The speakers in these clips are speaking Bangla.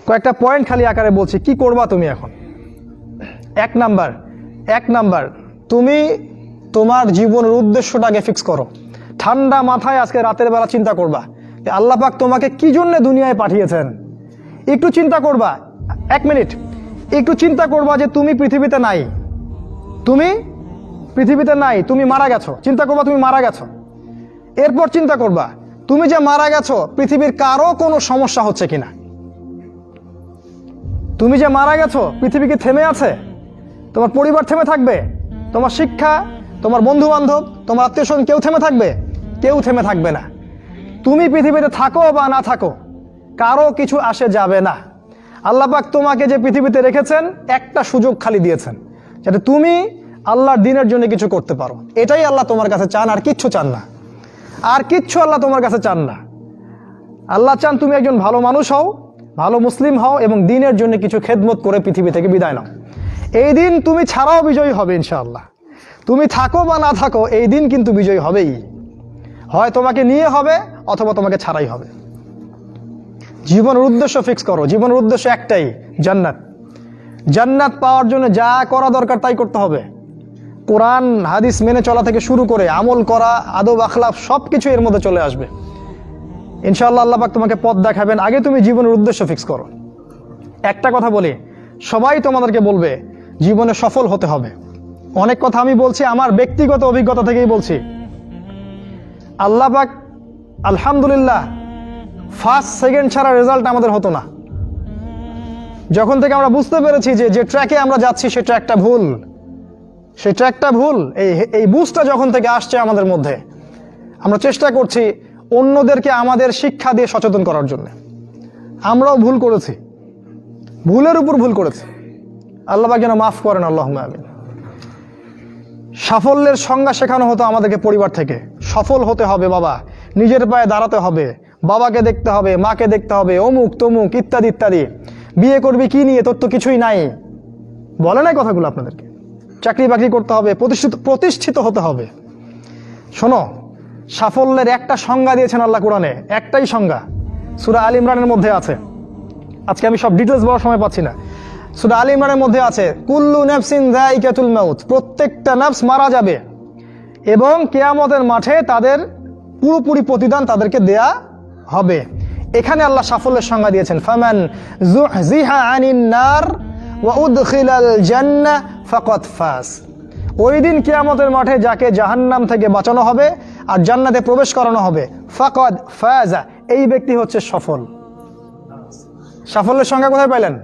কয়েকটা পয়েন্ট খালি আকারে বলছি, কি করবা তুমি এখন। এক নাম্বার, তুমি তোমার জীবনের উদ্দেশ্যটাকে ফিক্স করো। ঠান্ডা মাথায় আজকে রাতের বেলা চিন্তা করবা যে আল্লাহ পাক তোমাকে কি জন্য দুনিয়ায় পাঠিয়েছেন। একটু চিন্তা করবা, 1 মিনিট একটু চিন্তা করবা যে তুমি পৃথিবীতে নাই, তুমি মারা গেছো। চিন্তা করবা তুমি মারা গেছো। এরপর চিন্তা করবা তুমি যে মারা গেছো পৃথিবীর কারো কোনো সমস্যা হচ্ছে কিনা। তুমি যে মারা গেছো পৃথিবী কি থেমে আছে? তোমার পরিবার থেমে থাকবে? তোমার শিক্ষা, তোমার বন্ধু বান্ধব, তোমার আত্মীয় স্বজন কেউ থেমে থাকবে? কেউ থেমে থাকবে না। তুমি পৃথিবীতে থাকো বা না থাকো কারো কিছু আসে যাবে না। আল্লাহ পাক তোমাকে যে পৃথিবীতে রেখেছেন একটা সুযোগ খালি দিয়েছেন যাতে তুমি আল্লাহর দ্বীনের জন্য কিছু করতে পারো। এটাই আল্লাহ তোমার কাছে চান, আর কিচ্ছু চান না। আর কিচ্ছু আল্লাহ তোমার কাছে চান না। আল্লাহ চান তুমি একজন ভালো মানুষ হও, ভালো মুসলিম হও এবং দ্বীনের জন্য কিছু খেদমত করে পৃথিবী থেকে বিদায় নাও। এই দিন তুমি ছাড়াও বিজয়ী হবে ইনশাআল্লাহ। তুমি থাকো বা না থাকো এই দিন কিন্তু বিজয়ী হবেই। হয় তোমাকে নিয়ে হবে অথবা তোমাকে ছাড়াই হবে। জীবনের উদ্দেশ্য ফিক্স করো। জীবনের উদ্দেশ্য একটাই, জান্নাত। জান্নাত পাওয়ার জন্য যা করা দরকার তাই করতে হবে। কোরআন হাদিস মেনে চলা থেকে শুরু করে আমল করা, আদব আখলাক সব কিছু এর মধ্যে চলে আসবে ইনশাআল্লাহ। আল্লাহ পাক তোমাকে পথ দেখাবেন। আগে তুমি জীবনের উদ্দেশ্য ফিক্স করো। একটা কথা বলি, সবাই তোমাদেরকে বলবে জীবনে সফল হতে হবে। অনেক কথা আমি বলছি আমার ব্যক্তিগত অভিজ্ঞতা থেকেই বলছি। আল্লাহ পাক আলহামদুলিল্লাহ ফার্স্ট সেকেন্ড ছাড়া রেজাল্ট আমাদের হতো না। যখন থেকে আমরা বুঝতে পেরেছি যে ট্র্যাকে আমরা যাচ্ছি সে ট্র্যাকটা ভুল, এই বুঝটা যখন থেকে আসছে আমাদের মধ্যে, আমরা চেষ্টা করছি অন্যদেরকে আমাদের শিক্ষা দিয়ে সচেতন করার জন্য। আমরাও ভুল করেছি, ভুলের উপর ভুল করেছি। আল্লাহ পাক যেন মাফ করেন, আল্লাহুম্মা আমিন। সাফল্যের সংজ্ঞা শেখানো হতো আমাদেরকে পরিবার থেকে। সফল হতে হবে বাবা, নিজের পায়ে দাঁড়াতে হবে, বাবাকে দেখতে হবে, মাকে দেখতে হবে, অমুক তমুক ইত্যাদি ইত্যাদি। বিয়ে করবি কি নিয়ে, তোর তো কিছুই নাই, বলে নাই কথাগুলো আপনাদেরকে। চাকরি বাকরি করতে হবে, প্রতিষ্ঠিত হতে হবে। শোনো, সাফল্যের একটা সংজ্ঞা দিয়েছেন আল্লাহ কোরআনে, একটাই সংজ্ঞা, সূরা আল ইমরানের মধ্যে আছে। আজকে আমি সব ডিটেলস বলার সময় পাচ্ছি না। সূরা আল ইমরানের মধ্যে আছে, কুল্লু নাফসিন যায়িকাতুল মাউত, প্রত্যেকটা নফস মারা যাবে এবং কিয়ামতের মাঠে তাদের পুরোপুরি প্রতিদান তাদেরকে দেয়া হবে। এখানে আল্লাহ সাফল্যের সংজ্ঞা দিয়েছেন, ফামান যুহজিহা আনিন নার ওয়া উদখিলাল জান্নাহ ফাকাদ ফাজ। ওই দিন কিয়ামতের মাঠে যাকে জাহান্নাম থেকে বাঁচানো হবে আর জান্নাতে প্রবেশ করানো হবে, ফাকাদ ফাজা, এই ব্যক্তি হচ্ছে সফল। সাফল্যের সংজ্ঞা কোথায় পাইলেন?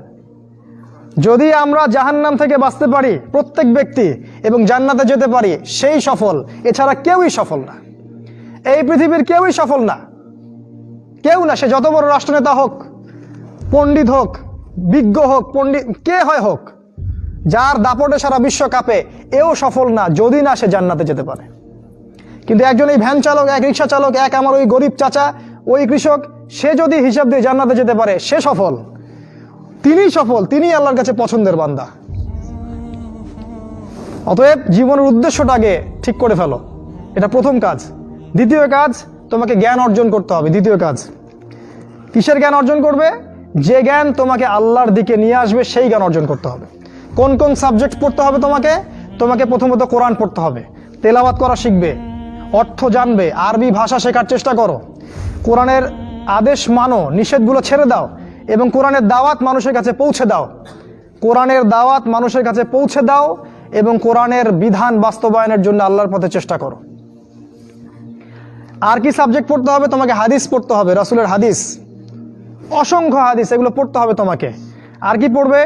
যদি আমরা জাহান্নাম থেকে বাঁচতে পারি প্রত্যেক ব্যক্তি এবং জান্নাতে যেতে পারি, সেই সফল। এছাড়া কেউই সফল না, এই পৃথিবীর কেউই সফল না, কেউ না। সে যত বড় রাষ্ট্রনেতা হোক, পণ্ডিত হোক, বিজ্ঞ হোক, পণ্ডিত কে হয় হোক, যার দাপটে সারা বিশ্ব কাঁপে, এও সফল না যদি না সে জান্নাতে যেতে পারে। কিন্তু একজন এই ভ্যান চালক, এক রিক্সা চালক, এক আমার ওই গরিব চাচা, ওই কৃষক, সে যদি হিসাব দিয়ে জান্নাতে যেতে পারে, সে সফল। তিনিই সফল, তিনিই আল্লাহর কাছে পছন্দের বান্দা। অতএব জীবনের উদ্দেশ্যটাকে ঠিক করে ফেলো, এটা প্রথম কাজ। দ্বিতীয় কাজ, তোমাকে জ্ঞান অর্জন করতে হবে। দ্বিতীয় কাজ, কিসের জ্ঞান অর্জন করবে? যে জ্ঞান তোমাকে আল্লাহর দিকে নিয়ে আসবে সেই জ্ঞান অর্জন করতে হবে। কোন কোন সাবজেক্ট পড়তে হবে তোমাকে প্রথমত কোরআন পড়তে হবে, তেলাওয়াত করা শিখবে, অর্থ জানবে, আরবি ভাষা শেখার চেষ্টা করো, কোরআনের আদেশ মানো, নিষেধগুলো ছেড়ে দাও এবং কোরআনের দাওয়াত মানুষের কাছে পৌঁছে দাও। কোরআনের দাওয়াত মানুষের কাছে পৌঁছে দাও এবং কোরআনের বিধান বাস্তবায়নের জন্য আল্লাহর পথে চেষ্টা করো। আর কি সাবজেক্ট পড়তে হবে? তোমাকে হাদিস পড়তে হবে, রাসূলের হাদিস, অসংখ্য হাদিস, এগুলো পড়তে হবে তোমাকে। আর কি পড়বে?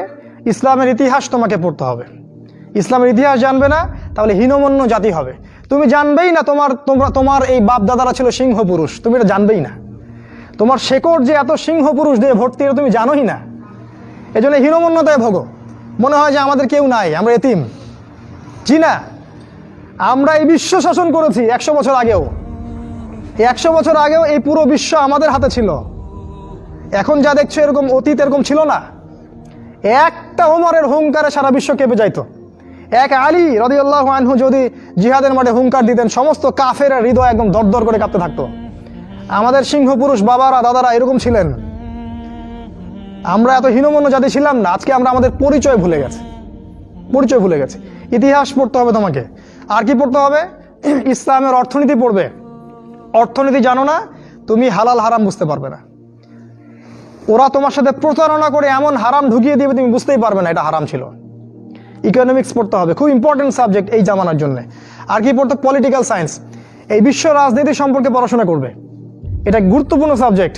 ইসলামের ইতিহাস তোমাকে পড়তে হবে। ইসলামের ইতিহাস জানবে না তাহলে হীনমন্য জাতি হবে। তুমি জানবেই না তোমার এই বাপ দাদারা ছিল সিংহ পুরুষ, তুমি এটা জানবেই না। তোমার শেকড় যে এত সিংহ পুরুষ দিয়ে ভর্তি, এটা তুমি জানোই না। এজন্য হীনমন্যতায় ভোগো, মনে হয় যে আমাদের কেউ নাই, আমরা এতিম। জি না, আমরা এই বিশ্ব শাসন করেছি 100 বছর আগেও। 100 বছর আগেও এই পুরো বিশ্ব আমাদের হাতে ছিল। এখন যা দেখছো এরকম অতীত এরকম ছিল না। একটা ওমরের হুঙ্কারে সারা বিশ্ব কেঁপে যাইতো। এক আলী রাদিয়াল্লাহু আনহু যদি জিহাদের মাঠে হুঙ্কার দিতেন, সমস্ত কাফেরের হৃদয় একদম দরদর করে কাঁপতে থাকতো। আমাদের সিংহ পুরুষ বাবারা দাদারা এরকম ছিলেন। আমরা এত হীনমন্য জাতি ছিলাম না, আজকে আমরা আমাদের পরিচয় ভুলে গেছি। ইতিহাস পড়তে হবে তোমাকে। আর কি পড়তে হবে? ইসলামের অর্থনীতি পড়বে। অর্থনীতি জানো না, তুমি হালাল হারাম বুঝতে পারবে না। ওরা তোমার সাথে প্রতারণা করে এমন হারাম ঢুকিয়ে দিবে তুমি বুঝতেই পারবে না এটা হারাম ছিল। ইকোনমিক্স পড়তে হবে, খুব ইম্পর্টেন্ট সাবজেক্ট এই জামানার জন্য। আর কি পড়তে? পলিটিক্যাল সায়েন্স, এই বিশ্ব রাজনীতি সম্পর্কে পড়াশোনা করবে, এটা গুরুত্বপূর্ণ সাবজেক্ট।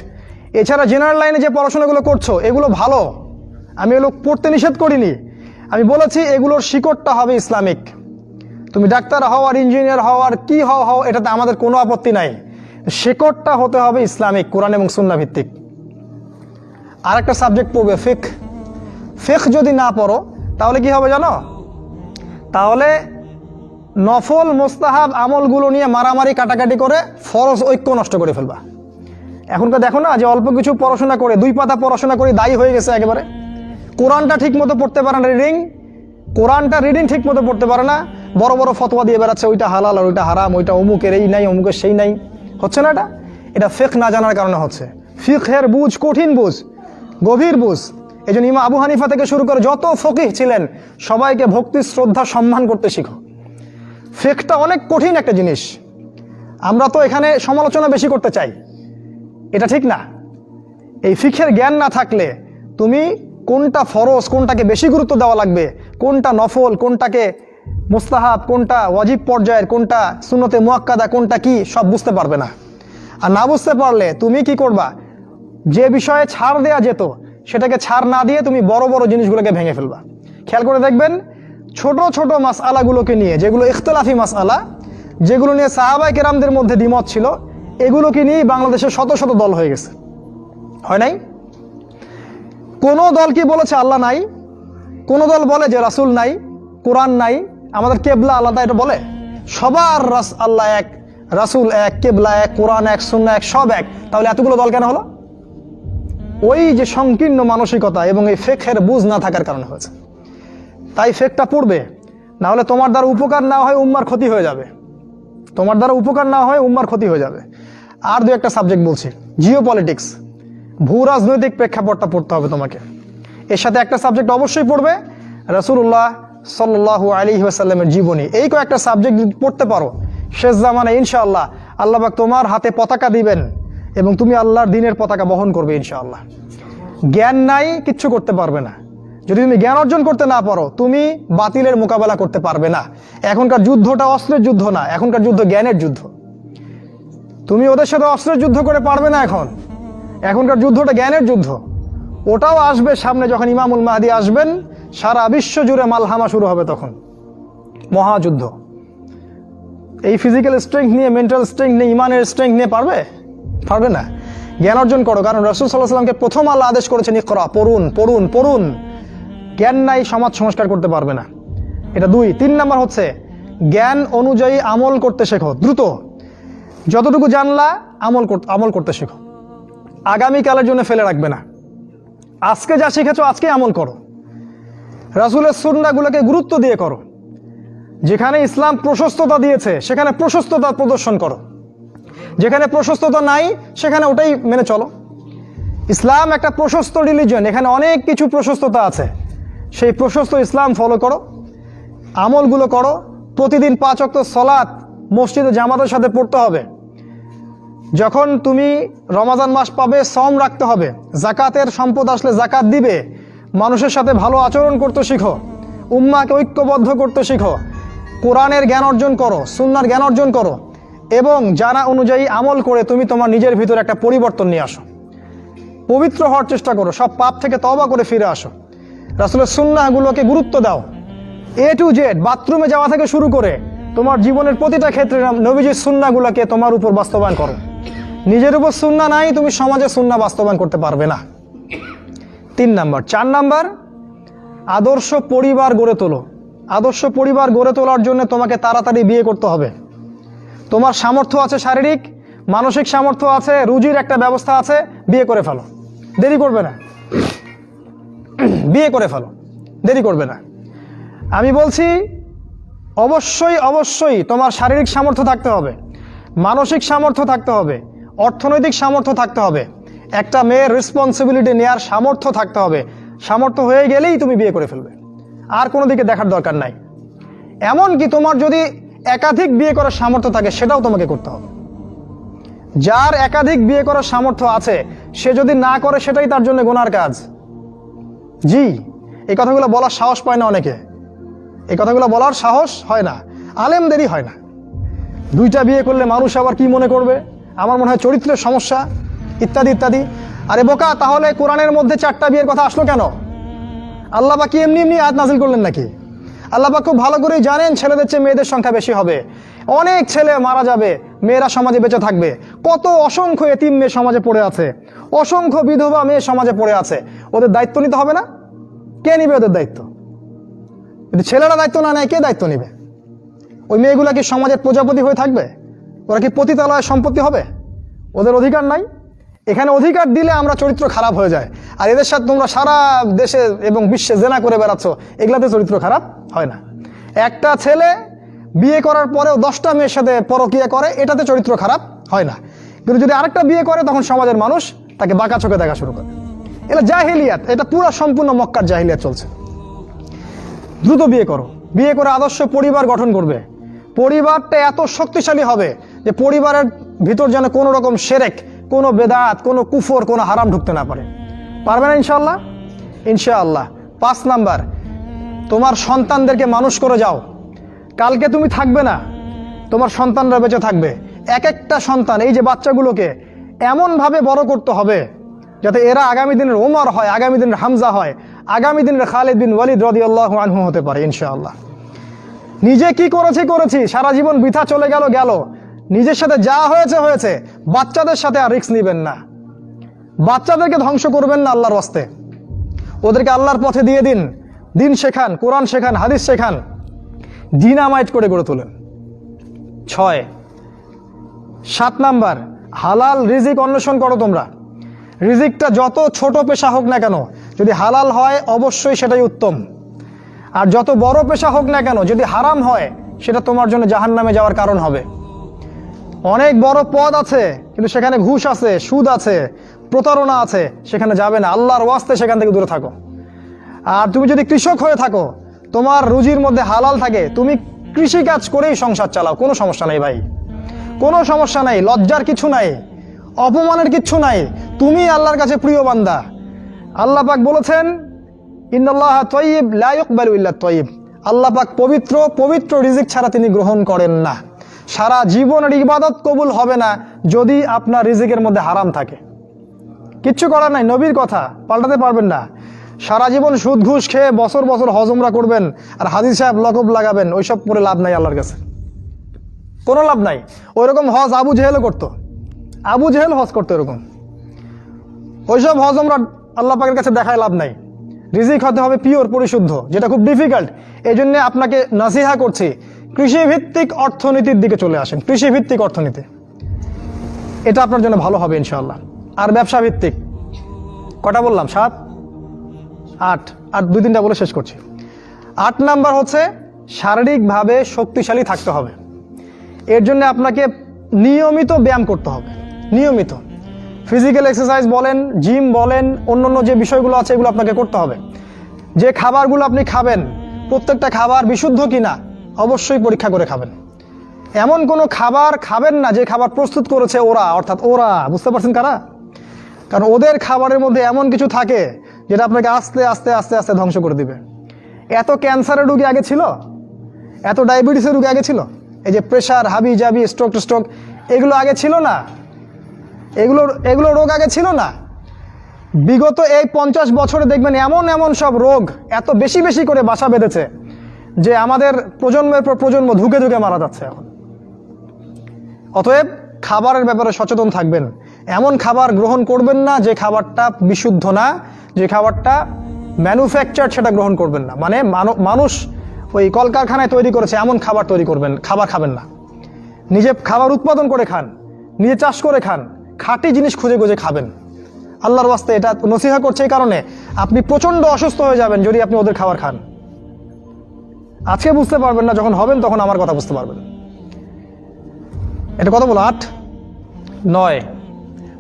এছাড়া জেনারেল লাইনে যে পড়াশোনাগুলো করছো এগুলো ভালো, আমি এগুলো পড়তে নিষেধ করিনি। আমি বলেছি এগুলোর শিকড়টা হবে ইসলামিক। তুমি ডাক্তার হও আর ইঞ্জিনিয়ার হও আর কি হও, এটাতে আমাদের কোনো আপত্তি নাই, শিকড়টা হতে হবে ইসলামিক, কোরআন এবং সুন্নাহ ভিত্তিক। আর একটা সাবজেক্ট পড়বে ফিকহ। ফিকহ যদি না পড়ো তাহলে কি হবে জানো? তাহলে নফল মোস্তাহাব আমলগুলো নিয়ে মারামারি কাটাকাটি করে ফরজ ঐক্য নষ্ট করে ফেলবা। এখনকার দেখো না যে অল্প কিছু পড়াশোনা করে, 2 পাতা পড়াশোনা করে দায়ী হয়ে গেছে একেবারে। কোরআনটা ঠিক মতো পড়তে পারে না, রিডিং ঠিক মতো পড়তে পারে না, বড় বড় ফতোয়া দিয়ে বেড়াচ্ছে, ওইটা হালাল আর ওইটা হারাম, ওইটা অমুকের এই নাই অমুকের সেই নাই। হচ্ছে না এটা ফিকহ না জানার কারণে হচ্ছে। ফিকহের বুঝ কঠিন বুঝ, গভীর বুঝ। এই জন্য ইমাম আবু হানিফা থেকে শুরু করে যত ফকিহ ছিলেন সবাইকে ভক্তি শ্রদ্ধা সম্মান করতে শিখো। ফিকহটা অনেক কঠিন একটা জিনিস। আমরা তো এখানে সমালোচনা বেশি করতে চাই, এটা ঠিক না। এই ফিকহের জ্ঞান না থাকলে তুমি কোনটা ফরজ, কোনটাকে বেশি গুরুত্ব দেওয়া লাগবে, কোনটা নফল, কোনটাকে মুস্তাহাব, কোনটা ওয়াজিব পর্যায়ের, কোনটা সুন্নতে মুআক্কাদা, কোনটা কি, সব বুঝতে পারবে না। আর না বুঝতে পারলে তুমি কি করবা? যে বিষয়ে ছাড় দেয়া যেত সেটাকে ছাড় না দিয়ে তুমি বড় বড় জিনিসগুলোকে ভেঙে ফেলবা। খেয়াল করে দেখবেন ছোট ছোট মাসআলাগুলোকে নিয়ে, যেগুলো ইখতিলাফি মাসআলা, যেগুলো নিয়ে সাহাবায়ে কেরামদের মধ্যে দ্বিমত ছিল, এগুলোকে নিয়ে বাংলাদেশে শত শত দল হয়ে গেছে। হয় নাই? কোন দল কি বলেছে আল্লাহ নাই? কোন দল বলে যে রাসূল নাই, কোরআন নাই, আমাদের কেবলা আলাদা, এটা বলে? সবার আল্লাহ এক, রাসূল এক, কেবলা এক, কোরআন এক, সুন্নাহ এক, সব এক। তাহলে এতগুলো দল কেন হলো? ওই যে সংকীর্ণ মানসিকতা এবং এই ফিকহের বুঝ না থাকার কারণে হয়েছে। তাই ফিকহটা পড়বে, না হলে তোমার দ্বারা উপকার না হয় উম্মার ক্ষতি হয়ে যাবে। আর 2-1টা সাবজেক্ট বলছি। জিওপলিটিক্স, ভূ রাজনৈতিক প্রেক্ষাপটটা পড়তে হবে তোমাকে। এর সাথে একটা সাবজেক্ট অবশ্যই পড়বে রাসূলুল্লাহ সাল্লাল্লাহু আলাইহি ওয়াসাল্লামের জীবনী। এই কয়েকটা সাবজেক্ট পড়তে পারো, শেষ জামানায় ইনশাআল্লাহ আল্লাহ পাক তোমার হাতে পতাকা দিবেন এবং তুমি আল্লাহর দ্বীনের পতাকা বহন করবে ইনশাআল্লাহ। জ্ঞান নাই, কিচ্ছু করতে পারবে না। যদি তুমি জ্ঞান অর্জন করতে না পারো তুমি বাতিলের মোকাবেলা করতে পারবে না। এখনকার যুদ্ধটা অস্ত্রের যুদ্ধ না, এখনকার যুদ্ধ জ্ঞানের যুদ্ধ। তুমি ওদের সাথে অস্ত্রের যুদ্ধ করে পারবে না। এখনকার যুদ্ধটা জ্ঞানের যুদ্ধ। ওটাও আসবে সামনে, যখন ইমামুল মাহদী আসবেন সারা বিশ্ব জুড়ে মালহামা শুরু হবে, তখন মহাযুদ্ধ। এই ফিজিক্যাল স্ট্রেংথ নিয়ে, মেন্টাল স্ট্রেংথ নিয়ে, ইমানের স্ট্রেংথ নিয়ে পারবে না। জ্ঞান অর্জন করো, কারণ রাসূল সাল্লাল্লাহু আলাইহি ওয়াসাল্লামকে প্রথম আল্লাহ আদেশ করেছেন ইকরা, পড়ুন। জ্ঞান নাই, সমাজ সংস্কার করতে পারবে না। এটা 2। 3 নাম্বার হচ্ছে জ্ঞান অনুযায়ী আমল করতে শেখো দ্রুত। যতটুকু জানলা আমল করতে শেখো, আগামীকালের জন্য ফেলে রাখবে না। আজকে যা শিখেছো আজকে আমল করো, রাসূলের সুন্নাহগুলোকে গুরুত্ব দিয়ে করো। যেখানে ইসলাম প্রশস্ততা দিয়েছে সেখানে প্রশস্ততা প্রদর্শন করো, যেখানে প্রশস্ততা নাই সেখানে ওটাই মেনে চলো। ইসলাম একটা প্রশস্ত রিলিজিয়ন, এখানে অনেক কিছু প্রশস্ততা আছে, সেই প্রশস্ত ইসলাম ফলো করো, আমলগুলো করো। প্রতিদিন 5 ওয়াক্ত সালাত মসজিদে জামাতের সাথে পড়তে হবে। যখন তুমি রমাজান মাস পাবে সওম রাখতে হবে, যাকাতের সম্পদ আসলে যাকাত দিবে, মানুষের সাথে ভালো আচরণ করতে শিখো, উম্মাহকে ঐক্যবদ্ধ করতে শিখো, কোরআনের জ্ঞান অর্জন করো, সুন্নাহর জ্ঞান অর্জন করো এবং জানা অনুযায়ী আমল করে তুমি তোমার নিজের ভিতরে একটা পরিবর্তন নিয়ে আসো। পবিত্র হওয়ার চেষ্টা করো, সব পাপ থেকে তওবা করে ফিরে আসো। রাসূলের সুন্নাহগুলোকে গুরুত্ব দাও। A to Z, বাথরুমে যাওয়া থেকে শুরু করে তোমার জীবনের প্রতিটা ক্ষেত্রে নবীজির সুন্নাহগুলোকে তোমার উপর বাস্তবায়ন করো। নিজের উপর সুন্নাহ নাই, তুমি সমাজে সুন্নাহ বাস্তবায়ন করতে পারবে না। 3 নাম্বার। 4 নাম্বার, আদর্শ পরিবার গড়ে তোলো। আদর্শ পরিবার গড়ে তোলার জন্য তোমাকে তাড়াতাড়ি বিয়ে করতে হবে। তোমার সামর্থ্য আছে, শারীরিক মানসিক সামর্থ্য আছে, রুজির একটা ব্যবস্থা আছে, বিয়ে করে ফেলো, দেরি করবে না। বিয়ে করে ফেলো, দেরি করবে না। আমি বলছি অবশ্যই তোমার শারীরিক সামর্থ্য থাকতে হবে, মানসিক সামর্থ্য থাকতে হবে, অর্থনৈতিক সামর্থ্য থাকতে হবে। একটা মেয়ের রেসপন্সিবিলিটি নেওয়ার সামর্থ্য থাকতে হবে। সামর্থ্য হয়ে গেলেই তুমি বিয়ে করে ফেলবে, আর কোনো দিকে দেখার দরকার নাই। এমনকি তোমার যদি একাধিক বিয়ে করার সামর্থ্য থাকে সেটাও তোমাকে করতে হবে। যার একাধিক বিয়ে করার সামর্থ্য আছে সে যদি না করে সেটাই তার জন্য গুনার কাজ। জি, এই কথাগুলো বলার সাহস পায় না অনেকে, এই কথাগুলো বলার সাহস হয় না, আলেমদেরই হয় না। দুইটা বিয়ে করলে মানুষ আবার কি মনে করবে, আমার মনে হয় চরিত্রের সমস্যা ইত্যাদি ইত্যাদি। আরে বোকা, তাহলে কোরআনের মধ্যে 4টা বিয়ের কথা আসলো কেন? আল্লাহ পাক কি এমনি এমনি আয়াত নাজিল করলেন নাকি? আল্লাহ পাক খুব ভালো করেই জানেন ছেলেদের চেয়ে মেয়েদের সংখ্যা বেশি হবে। অনেক ছেলে মারা যাবে, মেয়েরা সমাজে বেঁচে থাকবে। কত অসংখ্য এতিম মেয়ে সমাজে পড়ে আছে, অসংখ্য বিধবা মেয়ে সমাজে পড়ে আছে। ওদের দায়িত্ব নিতে হবে না? কে নিবে ওদের দায়িত্ব? যদি ছেলেরা দায়িত্ব না নেয় কে দায়িত্ব নিবে? ওই মেয়েগুলা কি সমাজের প্রজাপতি হয়ে থাকবে? ওরা কি পতিতালয়ের সম্পত্তি হবে? ওদের অধিকার নাই। এখানে অধিকার দিলে আমরা চরিত্র খারাপ হয়ে যায়। আর এদের সাথে তোমরা সারা দেশে এবং বিশ্বে জেনা করে বেড়াচ্ছ, এগুলাতে চরিত্র খারাপ হয় না। একটা ছেলে বিয়ে করার পরেও 10টা মেয়ের সাথে পরকীয়া করে, এটাতে চরিত্র খারাপ হয় না। কিন্তু যদি আরেকটা বিয়ে করে তখন সমাজের মানুষ তাকে বাঁকা চোখে দেখা শুরু করে। এটা জাহিলিয়াত, এটা পুরো সম্পূর্ণ মক্কার জাহিলিয়াত চলছে। দ্রুত বিয়ে করো, বিয়ে করে আদর্শ পরিবার গঠন করবে। পরিবারটা এত শক্তিশালী হবে যে পরিবারের ভিতর যেন কোনো রকম শিরক, কোনো বেদাত, কোনো কুফর, কোনো হারাম ঢুকতে না পারে। পারবে না ইনশাআল্লাহ? ইনশাআল্লাহ। 5 নাম্বার, তোমার সন্তানদেরকে মানুষ করে যাও। কালকে তুমি থাকবে না, তোমার সন্তানরা বেঁচে থাকবে। এক একটা সন্তান, এই যে বাচ্চাগুলোকে এমনভাবে বড় করতে হবে যাতে এরা আগামী দিনের ওমর হয়, আগামী দিনের হামজা হয়, আগামী দিনের খালিদ বিন ওয়ালিদ রাদিয়াল্লাহু আনহু হতে পারে ইনশাআল্লাহ। নিজে কি করেছি, সারা জীবন বৃথা চলে গেল। নিজের সাথে যা হয়েছে হয়েছে, বাচ্চাদের সাথে আর রিস্ক নেবেন না। বাচ্চাদেরকে ধ্বংস করবেন না আল্লাহর ওয়াস্তে। ওদেরকে আল্লাহর পথে দিয়ে দিন, দিন শেখান, কোরআন শেখান, হাদিস শেখান, ডিনামাইট করে গড়ে তোলেন। 7 নাম্বার, হালাল রিজিক অন্বেষণ করো তোমরা। রিজিকটা যত ছোট পেশা হোক না কেন, যদি হালাল হয় অবশ্যই সেটাই উত্তম। আর যত বড় পেশা হোক না কেন, যদি হারাম হয় সেটা তোমার জন্য জাহান্নামে যাওয়ার কারণ হবে। অনেক বড় পদ আছে কিন্তু সেখানে ঘুষ আছে, সুদ আছে, প্রতারণা আছে, সেখানে যাবে না। আল্লাহর ওয়াস্তে সেখান থেকে দূরে থাকো। আর তুমি যদি কৃষক হয়ে থাকো, তোমার রুজির মধ্যে হালাল থাকে, তুমি কৃষি কাজ করেই সংসার চালাও, কোনো সমস্যা নাই ভাই, কোনো সমস্যা নাই। লজ্জার কিছু নাই, অপমানের কিছু নাই। তুমি আল্লাহর কাছে প্রিয় বান্দা। আল্লাহ পাক বলেছেন, ইন্নাল্লাহা তাইয়্যিব লা ইকবালু ইল্লা তাইয়্যিব। আল্লাহ পাক পবিত্র, পবিত্র রিজিক ছাড়া তিনি গ্রহণ করেন না। সারা জীবনের ইবাদত কবুল হবে না যদি আপনার রিজিকের মধ্যে হারাম থাকে। কিচ্ছু করার নাই, নবীর কথা পাল্টাতে পারবেন না। সারা জীবন সুদ ঘুষ খেয়ে বছর বছর হজ উমরা করবেন আর হাজি সাহেব লকব লাগাবেন, ওইসব করে লাভ নাই আল্লাহর কাছে, কোনো লাভ নাই। ওইরকম হজ আবু জেহেলও করতো, আবু জেহেল হজ করতো এরকম। ওইসব হজ উমরা আল্লাহ পাকের কাছে দেখায় লাভ নাই। রিজিক হতে হবে পিওর, পরিশুদ্ধ, যেটা খুব ডিফিকাল্ট। এই জন্য আপনাকে নাসিহা করছি, কৃষিভিত্তিক অর্থনীতির দিকে চলে আসেন। কৃষিভিত্তিক অর্থনীতি, এটা আপনার জন্য ভালো হবে ইনশাআল্লাহ। আর ব্যবসা ভিত্তিক, কটা বললাম? 7, 8 আর 2-3টা বলে শেষ করছি। 8 নাম্বার হচ্ছে শারীরিকভাবে শক্তিশালী থাকতে হবে। এর জন্য আপনাকে নিয়মিত ব্যায়াম করতে হবে, নিয়মিত ফিজিক্যাল এক্সারসাইজ বলেন, জিম বলেন, অন্যান্য যে বিষয়গুলো আছে এগুলো আপনাকে করতে হবে। যে খাবারগুলো আপনি খাবেন, প্রত্যেকটা খাবার বিশুদ্ধ কিনা অবশ্যই পরীক্ষা করে খাবেন। এমন কোনো খাবার খাবেন না যে খাবার প্রস্তুত করেছে ওরা, অর্থাৎ ওরা, বুঝতে পারছেন কারা? কারণ ওদের খাবারের মধ্যে এমন কিছু থাকে যেটা আপনাকে আস্তে আস্তে আস্তে আস্তে ধ্বংস করে দিবে। এত ক্যান্সারের রোগী আগে ছিল, এত ডায়াবেটিসের রোগী আগে ছিল, এই যে প্রেশার, হাবি জাবি, স্ট্রোক এগুলো আগে ছিল না। এগুলো রোগ আগে ছিল না। বিগত এই 50 বছরে দেখবেন এমন এমন সব রোগ এত বেশি বেশি করে বাসা বেঁধেছে যে আমাদের প্রজন্মের পর প্রজন্ম ধুকে ধুকে মারা যাচ্ছে এখন। অতএব খাবারের ব্যাপারে সচেতন থাকবেন। এমন খাবার গ্রহণ করবেন না যে খাবারটা বিশুদ্ধ না, যে খাবারটা ম্যানুফ্যাকচার, সেটা গ্রহণ করবেন না। মানে মানুষ ওই কলকারখানায় তৈরি করেছে এমন খাবার খাবার খাবেন না। নিজে খাবার উৎপাদন করে খান, নিজে চাষ করে খান, খাঁটি জিনিস খুঁজে খুঁজে খাবেন। আল্লাহর ওয়াস্তে এটা নসিহা করছে এই কারণে, আপনি প্রচণ্ড অসুস্থ হয়ে যাবেন যদি আপনি ওদের খাবার খান। আজকে বুঝতে পারবেন না, যখন হবেন তখন আমার কথা বুঝতে পারবেন। এটা কত বলো? 8,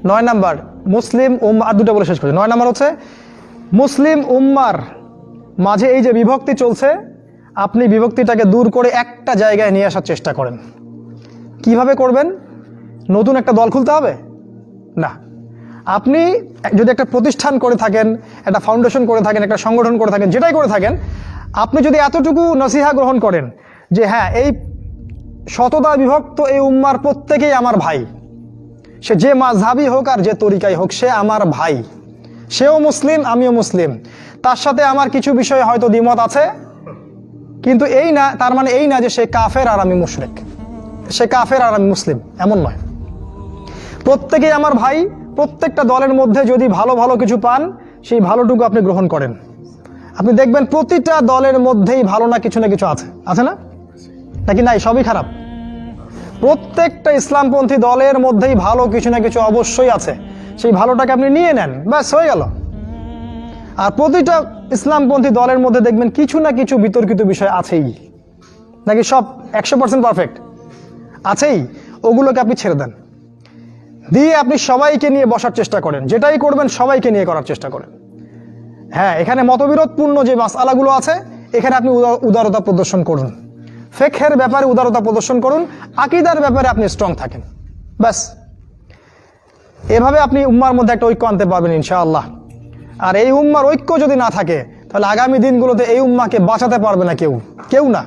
9 নাম্বার, মুসলিম আর দুটো বলে শেষ করছি। 9 নম্বর হচ্ছে মুসলিম উম্মার মাঝে এই যে বিভক্তি চলছে, আপনি বিভক্তিটাকে দূর করে একটা জায়গায় নিয়ে আসার চেষ্টা করেন। কিভাবে করবেন? নতুন একটা দল খুলতে হবে না। আপনি যদি একটা প্রতিষ্ঠান করে থাকেন, একটা ফাউন্ডেশন করে থাকেন, একটা সংগঠন করে থাকেন, যেটাই করে থাকেন, আপনি যদি এতটুকু নসিহা গ্রহণ করেন যে হ্যাঁ, এই শতদা বিভক্ত এই উম্মার প্রত্যেকেই আমার ভাই, সে যে মাযহাবই হোক আর যে তরিকাই হোক, সে আমার ভাই, সেও মুসলিম, আমিও মুসলিম, তার সাথে আমার কিছু বিষয়ে হয়তো দ্বিমত আছে, কিন্তু এই না, তার মানে এই না যে সে কাফের আর আমি মুশরিক, সে কাফের আর আমি মুসলিম, এমন নয়। প্রত্যেকেই আমার ভাই। প্রত্যেকটা দলের মধ্যে যদি ভালো ভালো কিছু পান, সেই ভালোটুকু আপনি গ্রহণ করেন। আপনি দেখবেন প্রতিটা দলের মধ্যেই ভালো না কিছু আছে, আছে না? নাকি নাই, সবই খারাপ? প্রত্যেকটা ইসলামপন্থী দলের মধ্যেই ভালো কিছু না কিছু অবশ্যই আছে। সেই ভালোটাকে আপনি নিয়ে নেন, ব্যাস হয়ে গেল। আর প্রতিটা ইসলামপন্থী দলের মধ্যে দেখবেন কিছু না কিছু বিতর্কিত বিষয় আছেই। নাকি সব 100% পারফেক্ট? আছেই। ওগুলোকে আপনি ছেড়ে দেন, দিয়ে আপনি সবাইকে নিয়ে বসার চেষ্টা করেন। যেটাই করবেন সবাইকে নিয়ে করার চেষ্টা করেন। হ্যাঁ, এখানে মতবিরোধপূর্ণ যে মাসআলাগুলো আছে, এখানে আপনি উদারতা প্রদর্শন করুন। ফিকহের ব্যাপারে উদারতা প্রদর্শন করুন, আকীদার ব্যাপারে আপনি স্ট্রং থাকেন, ব্যাস। এভাবে আপনি উম্মার মধ্যে একটা ঐক্য আনতে পারবেন ইনশাআল্লাহ। আর এই উম্মার ঐক্য যদি না থাকে, তাহলে আগামী দিনগুলোতে এই উম্মাকে বাঁচাতে পারবে না কেউ না।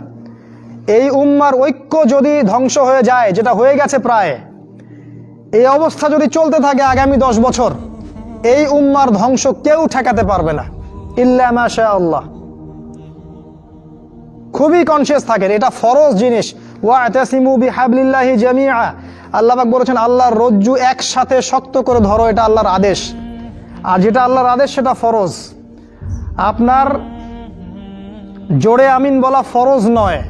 এই উম্মার ঐক্য যদি ধ্বংস হয়ে যায়, যেটা হয়ে গেছে প্রায়, এই অবস্থা যদি চলতে থাকে আগামী 10 বছর, এই উম্মার ধ্বংস কেউ ঠেকাতে পারবে না, ইল্লা মাশা আল্লাহ। খুবই কনসিয়াস থাকেন, এটা ফরজ জিনিস। ওয়াতাসিমু বিহাবলিল্লাহি জামিআ, আল্লাহ পাক বলেছেন আল্লাহর রজ্জু একসাথে শক্ত করে ধরো, এটা আল্লাহর আদেশ। আর যেটা আল্লাহর আদেশ সেটা ফরজ। আপনার জোরে আমিন বলা ফরজ নয়,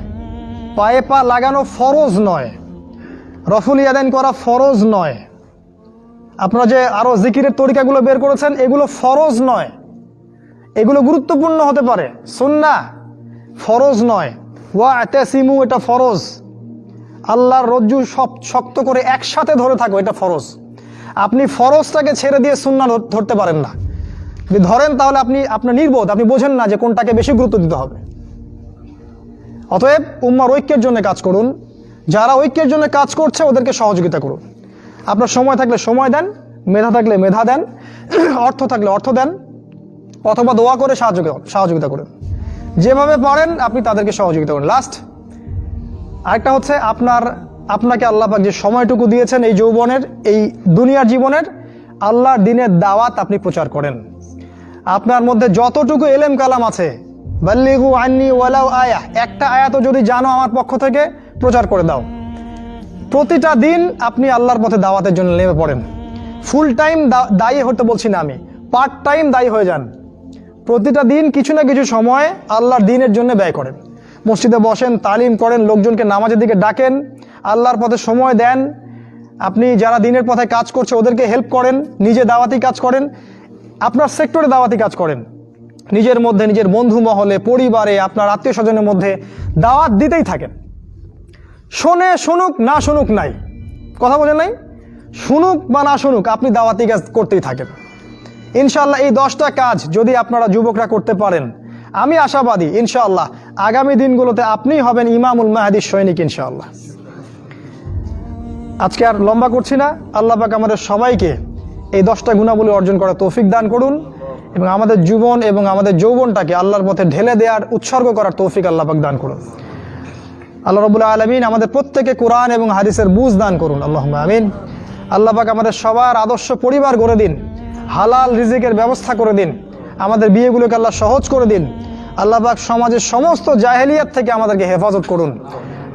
পায়ে পা লাগানো ফরজ নয়, রফুল ইয়াদাইন করা ফরজ নয়, আপনারা যে আরো জিকিরের তরিকাগুলো বের করেছেন এগুলো ফরজ নয়। এগুলো গুরুত্বপূর্ণ হতে পারে, সুন্নাহ, ফরজ নয়। ওয়াতাসিমু এটা ফরজ। আল্লাহর রজ্জু সব শক্ত করে একসাথে ধরে থাকো, এটা ফরজ। আপনি ফরজটাকে ছেড়ে দিয়ে সুন্নাহ ধরতে পারেন না। যদি ধরেন তাহলে আপনি আপনার নির্বোধ, আপনি বোঝেন না যে কোনটাকে বেশি গুরুত্ব দিতে হবে। অতএব উম্মার ঐক্যের জন্য কাজ করুন। যারা ঐক্যের জন্য কাজ করছে ওদেরকে সহযোগিতা করুন। আপনার সময় থাকলে সময় দেন, মেধা থাকলে মেধা দেন, অর্থ থাকলে অর্থ দেন, অথবা দোয়া করে সহযোগিতা করুন। যেভাবে পারেন আপনি তাদেরকে সহযোগিতা করুন। লাস্ট আরেকটা হচ্ছে, আপনাকে আল্লাহ পাক যে সময়টুকু দিয়েছেন এই যৌবনের, এই দুনিয়ার জীবনের, আল্লাহর দ্বীনের দাওয়াত আপনি প্রচার করেন। আপনার মধ্যে যতটুকু এলেম কালাম আছে, বাল্লিগু আন্নি ওয়ালাউ আয়া, একটা আয়াতও যদি জানো আমার পক্ষ থেকে, প্রচার করে দাও। প্রতিটা দিন আপনি আল্লাহর পথে দাওয়াতের জন্য নেমে পড়েন। ফুল টাইম দায়ী হতে বলছি না আমি, পার্ট টাইম দায়ী হয়ে যান। প্রতিটা দিন কিছু না কিছু সময় আল্লাহর দ্বীনের জন্য ব্যয় করেন। মসজিদে বসেন, তালিম করেন, লোকজনকে নামাজের দিকে ডাকেন, আল্লাহর পথে সময় দেন। আপনি যারা দ্বীনের পথে কাজ করছে ওদেরকে হেল্প করেন, নিজে দাওয়াতি কাজ করেন, আপনার সেক্টরে দাওয়াতি কাজ করেন। নিজের মধ্যে, নিজের বন্ধু মহলে, পরিবারে, আপনার আত্মীয় স্বজনের মধ্যে দাওয়াত দিতেই থাকেন। শোনে শুনুক, না শুনুক নাই, কথা বোঝেন নাই, শুনুক বা না শুনুক, আপনি দাওয়াতি কাজ করতেই থাকেন। ইনশাআল্লাহ এই 10টা কাজ যদি আপনারা যুবকরা করতে পারেন, আমি আশাবাদী ইনশাআল্লাহ আগামী দিনগুলোতে আপনিই হবেন ইমামুল মাহদির সৈনিক ইনশাআল্লাহ। আজকে আর লম্বা করছি না। আল্লাহ পাক আমাদের সবাইকে এই 10টা গুণাবলী অর্জন করার তৌফিক দান করুন, এবং আমাদের জীবন এবং আমাদের যৌবনটাকে আল্লাহর পথে ঢেলে দেওয়ার, উৎসর্গ করার তৌফিক আল্লাহ পাক দান করুন। আল্লাহ রাব্বুল আলামিন আমাদের প্রত্যেকে কোরআন এবং হাদিসের বুঝ দান করুন, আল্লাহুম্মা আমিন। আল্লাহ পাক আমাদের সবার আদর্শ পরিবার গড়ে দিন, হালাল রিজিকের ব্যবস্থা করে দিন, আমাদের বিয়েগুলোকে আল্লাহ সহজ করে দিন। আল্লাহ পাক সমাজের সমস্ত জাহেলিয়াত থেকে আমাদেরকে হেফাজত করুন।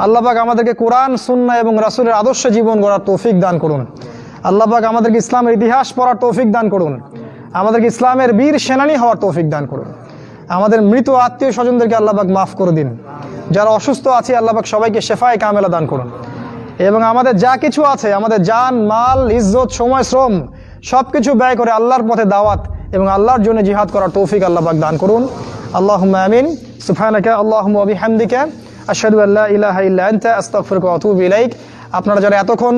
আল্লাহ পাক আমাদেরকে কোরআন, সুন্নাহ এবং রাসূলের আদর্শে জীবন গড়ার তৌফিক দান করুন। আল্লাহ পাক আমাদেরকে ইসলামের ইতিহাস পড়ার তৌফিক দান করুন, আমাদেরকে ইসলামের বীর সেনানী হওয়ার তৌফিক দান করুন। আমাদের মৃত আত্মীয় স্বজনদেরকে আল্লাহ পাক মাফ করে দিন। যারা অসুস্থ আছে আল্লাহ পাক সবাইকে শেফায়ে কামেলা দান করুন। এবং আমাদের যা কিছু আছে, আমাদের জান, মাল, ইজ্জত, সময়, শ্রম সবকিছু ব্যয় করে আল্লাহর পথে দাওয়াত এবং আল্লাহর জন্য জিহাদ করার তৌফিক আল্লাহ পাক দান করুন। আল্লাহুম্মা আমিন। সুবহানাকা আল্লাহুম্মা ওয়া বিহামদিকা আশহাদু আল্লা ইলাহা ইল্লা আনতা আস্তাগফিরুকা ওয়া আতুবু ইলাইক। আপনারা যারা এতক্ষণ